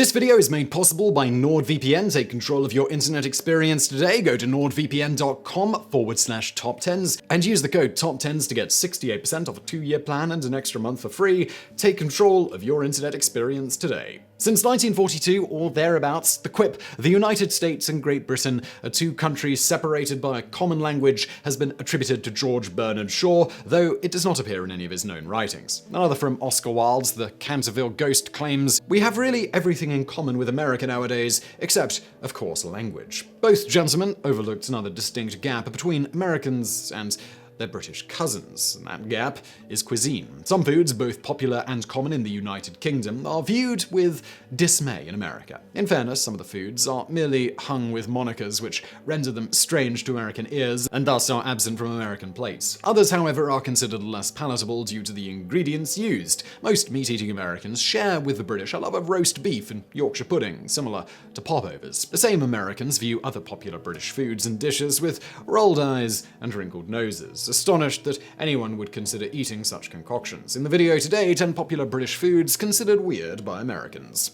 This video is made possible by NordVPN. Take control of your internet experience today. Go to nordvpn.com/TopTenz and use the code TopTenz to get 68% off a 2-year plan and an extra month for free. Take control of your internet experience today. Since 1942 or thereabouts, the quip, the United States and Great Britain are two countries separated by a common language, has been attributed to George Bernard Shaw, though it does not appear in any of his known writings. Another from Oscar Wilde's The Canterville Ghost claims, "We have really everything in common with America nowadays, except, of course, language." Both gentlemen overlooked another distinct gap between Americans and their British cousins, and that gap is cuisine. Some foods, both popular and common in the United Kingdom, are viewed with dismay in America. In fairness, some of the foods are merely hung with monikers which render them strange to American ears and thus are absent from American plates. Others, however, are considered less palatable due to the ingredients used. Most meat-eating Americans share with the British a love of roast beef and Yorkshire pudding, similar to popovers. The same Americans view other popular British foods and dishes with rolled eyes and wrinkled noses, astonished that anyone would consider eating such concoctions. In the video today, 10 popular British foods considered weird by Americans.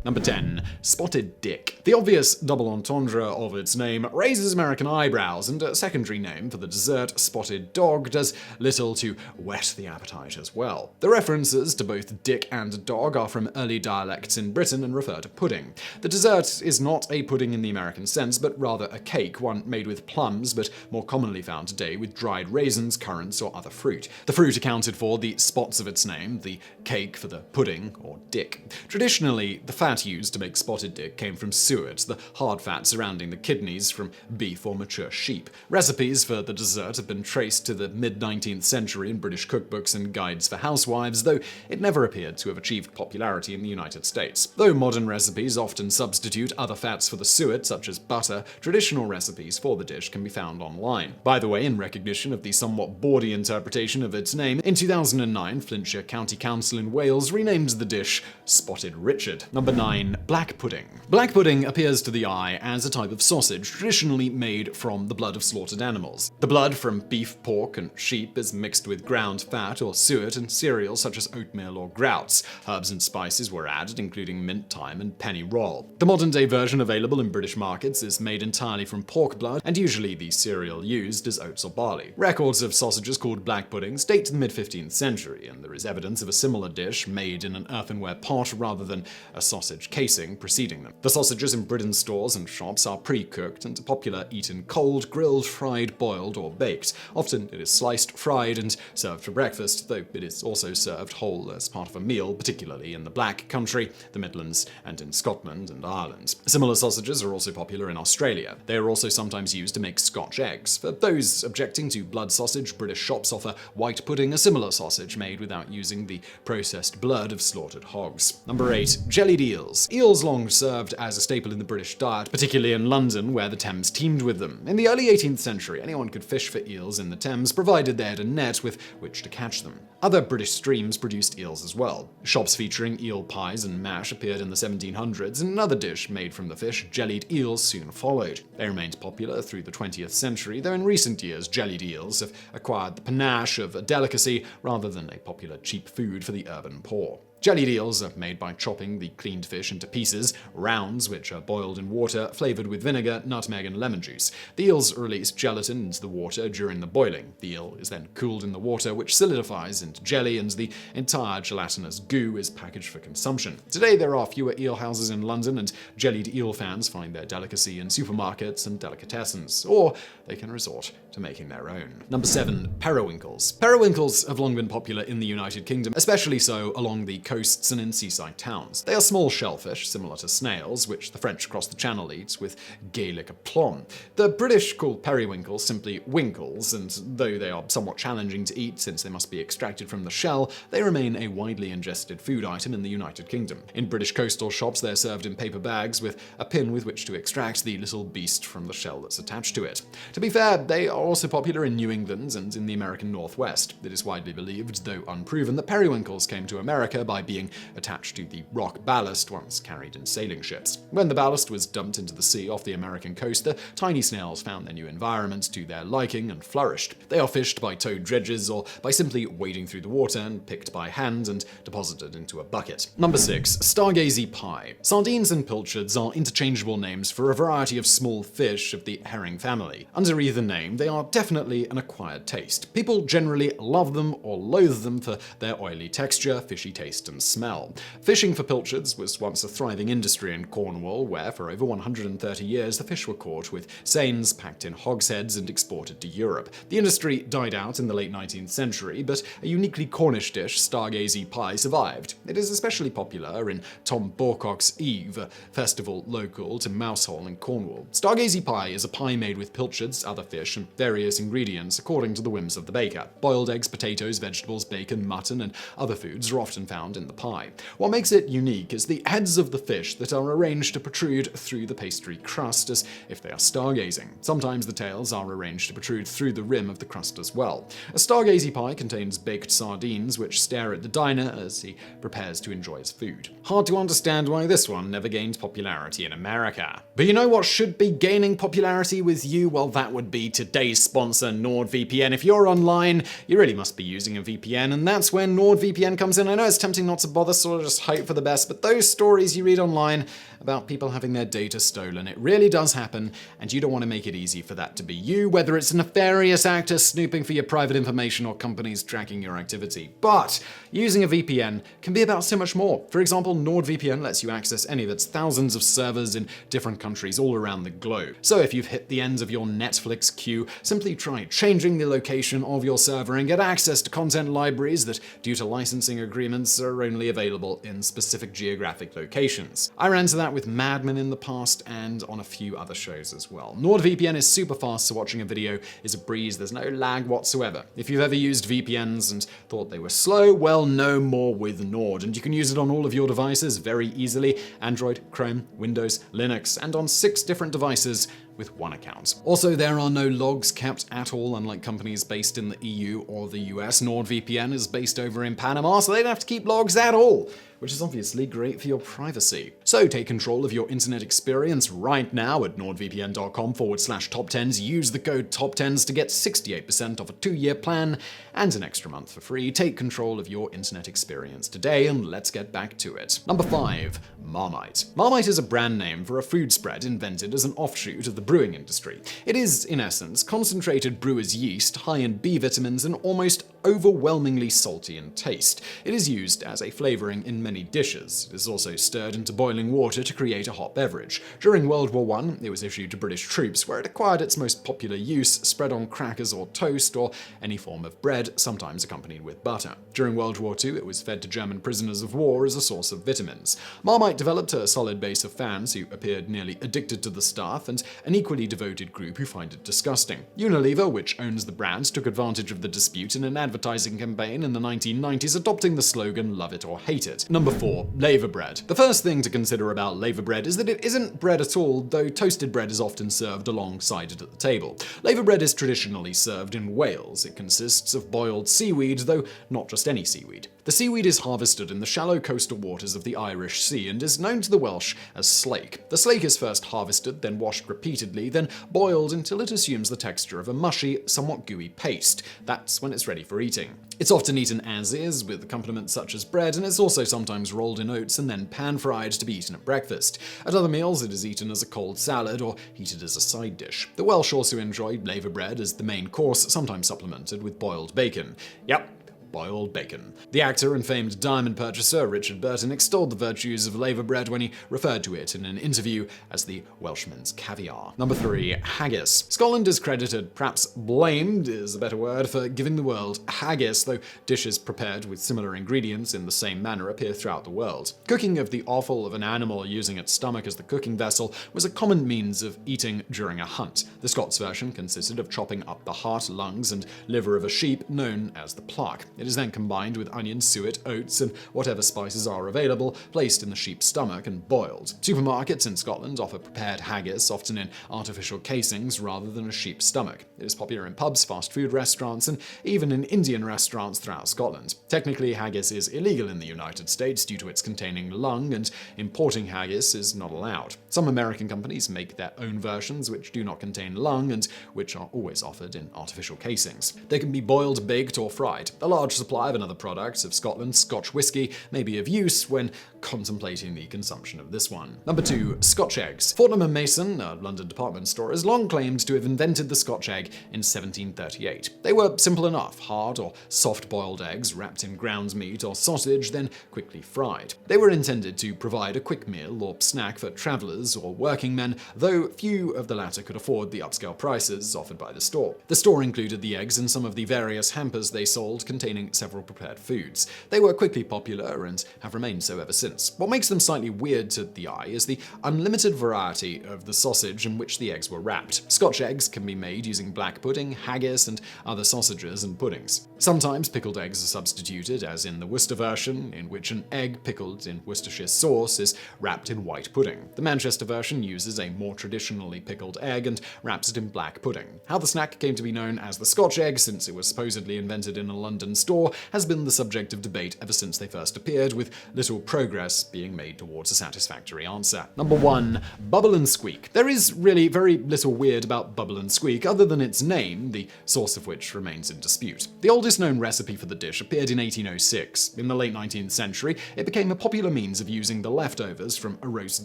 Number 10. Spotted dick. The obvious double entendre of its name raises American eyebrows, and a secondary name for the dessert, spotted dog, does little to whet the appetite as well. The references to both dick and dog are from early dialects in Britain and refer to pudding. The dessert is not a pudding in the American sense, but rather a cake, one made with plums, but more commonly found today with dried raisins, currants, or other fruit. The fruit accounted for the spots of its name, the cake for the pudding, or dick. Traditionally, the fat used to make spotted dick came from suet, the hard fat surrounding the kidneys from beef or mature sheep. Recipes for the dessert have been traced to the mid-19th century in British cookbooks and guides for housewives, though it never appeared to have achieved popularity in the United States. Though modern recipes often substitute other fats for the suet, such as butter, traditional recipes for the dish can be found online. By the way, in recognition of the somewhat bawdy interpretation of its name, in 2009, Flintshire County Council in Wales renamed the dish Spotted Richard. Number 9. Black pudding. Black pudding appears to the eye as a type of sausage traditionally made from the blood of slaughtered animals. The blood from beef, pork, and sheep is mixed with ground fat or suet and cereals such as oatmeal or groats. Herbs and spices were added, including mint, thyme, and pennyroyal. The modern-day version available in British markets is made entirely from pork blood, and usually the cereal used is oats or barley. Records of sausages called black puddings date to the mid-15th century, and there is evidence of a similar dish made in an earthenware pot rather than a sausage casing preceding them. The sausages in Britain's stores and shops are pre-cooked and popular eaten cold, grilled, fried, boiled, or baked. Often it is sliced, fried, and served for breakfast, though it is also served whole as part of a meal, particularly in the Black Country, the Midlands, and in Scotland and Ireland. Similar sausages are also popular in Australia. They are also sometimes used to make Scotch eggs. For those objecting to blood sausage, British shops offer white pudding, a similar sausage made without using the processed blood of slaughtered hogs. Number 8. Jellied eels. Eels long served as a staple in the British diet, particularly in London, where the Thames teemed with them. In the early 18th century, anyone could fish for eels in the Thames, provided they had a net with which to catch them. Other British streams produced eels as well. Shops featuring eel pies and mash appeared in the 1700s, and another dish made from the fish, jellied eels, soon followed. They remained popular through the 20th century, though in recent years, jellied eels have acquired the panache of a delicacy rather than a popular cheap food for the urban poor. Jellied eels are made by chopping the cleaned fish into pieces, rounds, which are boiled in water, flavored with vinegar, nutmeg, and lemon juice. The eels release gelatin into the water during the boiling. The eel is then cooled in the water, which solidifies into jelly, and the entire gelatinous goo is packaged for consumption. Today, there are fewer eel houses in London, and jellied eel fans find their delicacy in supermarkets and delicatessens, or they can resort to making their own. Number 7. Periwinkles. Periwinkles have long been popular in the United Kingdom, especially so along the coasts and in seaside towns. They are small shellfish, similar to snails, which the French across the Channel eat with Gaelic aplomb. The British call periwinkles simply winkles, and though they are somewhat challenging to eat since they must be extracted from the shell, they remain a widely ingested food item in the United Kingdom. In British coastal shops, they are served in paper bags with a pin with which to extract the little beast from the shell that's attached to it. To be fair, they are also popular in New England and in the American Northwest. It is widely believed, though unproven, that periwinkles came to America by by being attached to the rock ballast once carried in sailing ships. When the ballast was dumped into the sea off the American coast, the tiny snails found their new environment to their liking and flourished. They are fished by towed dredges or by simply wading through the water and picked by hand and deposited into a bucket. Number 6. Stargazy Pie. Sardines and pilchards are interchangeable names for a variety of small fish of the herring family. Under either name, they are definitely an acquired taste. People generally love them or loathe them for their oily texture, fishy taste, and smell. Fishing for pilchards was once a thriving industry in Cornwall, where for over 130 years the fish were caught with seines packed in hogsheads and exported to Europe. The industry died out in the late 19th century, but a uniquely Cornish dish, Stargazy Pie, survived. It is especially popular in Tom Borcock's Eve, a festival local to Mousehole in Cornwall. Stargazy Pie is a pie made with pilchards, other fish, and various ingredients according to the whims of the baker. Boiled eggs, potatoes, vegetables, bacon, mutton, and other foods are often found in the pie. What makes it unique is the heads of the fish that are arranged to protrude through the pastry crust as if they are stargazing. Sometimes the tails are arranged to protrude through the rim of the crust as well. A Stargazy Pie contains baked sardines which stare at the diner as he prepares to enjoy his food. Hard to understand why this one never gained popularity in America. But you know what should be gaining popularity with you? Well, that would be today's sponsor, NordVPN. If you're online, you really must be using a VPN, and that's where NordVPN comes in. I know it's tempting not to bother, sort of just hope for the best, but those stories you read online about people having their data stolen, it really does happen, and you don't want to make it easy for that to be you, whether it's a nefarious actor snooping for your private information or companies tracking your activity. But using a VPN can be about so much more. For example, NordVPN lets you access any of its thousands of servers in different countries all around the globe. So if you've hit the ends of your Netflix queue, simply try changing the location of your server and get access to content libraries that, due to licensing agreements, are only available in specific geographic locations. I ran into that with Mad Men in the past and on a few other shows as well. NordVPN is super fast, so watching a video is a breeze. There's no lag whatsoever. If you've ever used VPNs and thought they were slow, well, no more with Nord, and you can use it on all of your devices very easily: Android, Chrome, Windows, Linux, and on 6 different devices with one account. Also, there are no logs kept at all, unlike companies based in the EU or the US. NordVPN is based over in Panama, so they don't have to keep logs at all, which is obviously great for your privacy. So take control of your internet experience right now at nordvpn.com/TopTenz. Use the code TopTenz to get 68% off a 2-year plan and an extra month for free. Take control of your internet experience today, and let's get back to it. Number 5. Marmite. Marmite is a brand name for a food spread invented as an offshoot of the brewing industry. It is, in essence, concentrated brewer's yeast, high in B vitamins and almost overwhelmingly salty in taste. It is used as a flavoring in many dishes. It is also stirred into boiling water to create a hot beverage. During World War I, it was issued to British troops, where it acquired its most popular use, spread on crackers or toast or any form of bread, sometimes accompanied with butter. During World War II, it was fed to German prisoners of war as a source of vitamins. Marmite developed a solid base of fans who appeared nearly addicted to the stuff, and an equally devoted group who find it disgusting. Unilever, which owns the brand, took advantage of the dispute in an advertising campaign in the 1990s, adopting the slogan "Love it or hate it." Number 4. Laverbread. The first thing to consider about Laverbread is that it isn't bread at all, though toasted bread is often served alongside it at the table. Laverbread is traditionally served in Wales. It consists of boiled seaweed, though not just any seaweed. The seaweed is harvested in the shallow coastal waters of the Irish Sea and is known to the Welsh as slake. The slake is first harvested, then washed repeatedly, then boiled until it assumes the texture of a mushy, somewhat gooey paste. That's when it's ready for eating. It's often eaten as is, with accompaniments such as bread, and it's also sometimes rolled in oats and then pan-fried to be eaten at breakfast. At other meals, it is eaten as a cold salad or heated as a side dish. The Welsh also enjoy laverbread as the main course, sometimes supplemented with boiled bacon. Yep. Boiled bacon. The actor and famed diamond purchaser Richard Burton extolled the virtues of laverbread when he referred to it in an interview as the Welshman's caviar. Number 3. Haggis. Scotland is credited, perhaps blamed is a better word, for giving the world haggis, though dishes prepared with similar ingredients in the same manner appear throughout the world. Cooking of the offal of an animal using its stomach as the cooking vessel was a common means of eating during a hunt. The Scots version consisted of chopping up the heart, lungs, and liver of a sheep known as the pluck. It is then combined with onion, suet, oats, and whatever spices are available, placed in the sheep's stomach and boiled. Supermarkets in Scotland offer prepared haggis, often in artificial casings rather than a sheep's stomach. It is popular in pubs, fast food restaurants, and even in Indian restaurants throughout Scotland. Technically, haggis is illegal in the United States due to its containing lung, and importing haggis is not allowed. Some American companies make their own versions which do not contain lung and which are always offered in artificial casings. They can be boiled, baked, or fried. A large supply of another product of Scotland, Scotch whisky, may be of use when contemplating the consumption of this one. Number 2. Scotch Eggs. Fortnum & Mason, a London department store, has long claimed to have invented the Scotch egg in 1738. They were simple enough: hard or soft-boiled eggs wrapped in ground meat or sausage, then quickly fried. They were intended to provide a quick meal or snack for travelers or working men, though few of the latter could afford the upscale prices offered by the store. The store included the eggs in some of the various hampers they sold containing several prepared foods. They were quickly popular and have remained so ever since. What makes them slightly weird to the eye is the unlimited variety of the sausage in which the eggs were wrapped. Scotch eggs can be made using black pudding, haggis, and other sausages and puddings. Sometimes pickled eggs are substituted, as in the Worcester version, in which an egg pickled in Worcestershire sauce is wrapped in white pudding. The Manchester version uses a more traditionally pickled egg and wraps it in black pudding. How the snack came to be known as the Scotch egg, since it was supposedly invented in a London store, has been the subject of debate ever since they first appeared, with little progress being made towards a satisfactory answer. Number 1. Bubble and Squeak. There is really very little weird about Bubble and Squeak other than its name, the source of which remains in dispute. The oldest known recipe for the dish appeared in 1806. In the late 19th century, it became a popular means of using the leftovers from a roast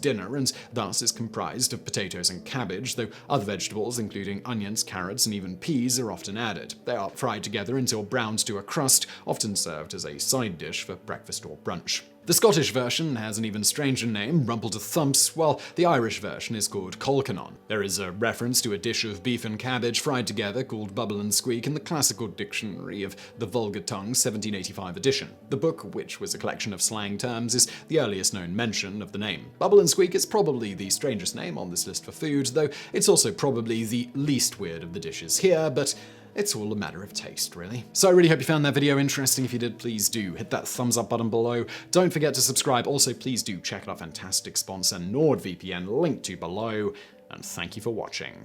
dinner, and thus is comprised of potatoes and cabbage, though other vegetables, including onions, carrots, and even peas, are often added. They are fried together until browned to a crust, often served as a side dish for breakfast or brunch. The Scottish version has an even stranger name, Rumple to Thumps, while the Irish version is called Colcanon. There is a reference to a dish of beef and cabbage fried together called Bubble and Squeak in the Classical Dictionary of the Vulgar Tongue 1785 edition. The book, which was a collection of slang terms, is the earliest known mention of the name. Bubble and Squeak is probably the strangest name on this list for food, though it's also probably the least weird of the dishes here, but it's all a matter of taste, really. So I really hope you found that video interesting. If you did, please do hit that thumbs up button below. Don't forget to subscribe. Also, please do check out our fantastic sponsor, NordVPN, linked to below. And thank you for watching.